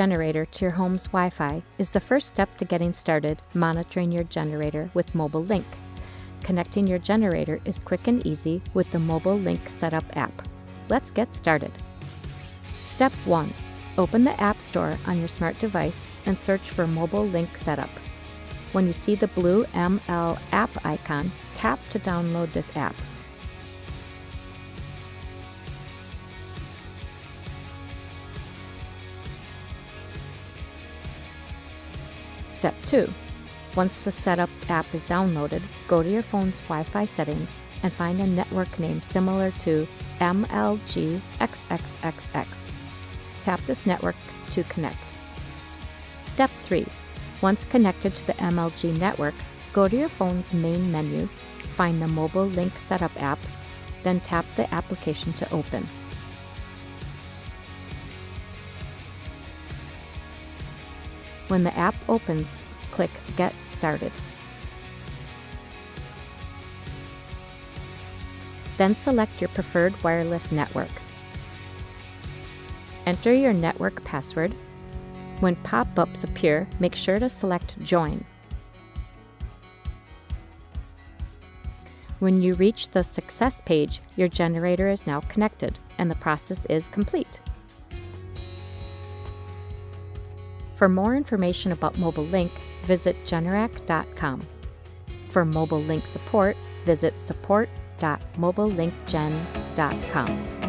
generator to your home's Wi-Fi is the first step to getting started monitoring your generator with Mobile Link. Connecting your generator is quick and easy with the Mobile Link Setup app. Let's get started. Step 1. Open the App Store on your smart device and search for Mobile Link Setup. When you see the blue ML app icon, tap to download this app. Step 2. Once the Setup app is downloaded, go to your phone's Wi-Fi settings and find a network name similar to MLG XXXX. Tap this network to connect. Step 3. Once connected to the MLG network, go to your phone's main menu, find the Mobile Link Setup app, then tap the application to open. When the app opens, click Get Started. Then select your preferred wireless network. Enter your network password. When pop-ups appear, make sure to select Join. When you reach the Success page, your generator is now connected, and the process is complete. For more information about Mobile Link, visit Generac.com. For Mobile Link support, visit support.mobilelinkgen.com.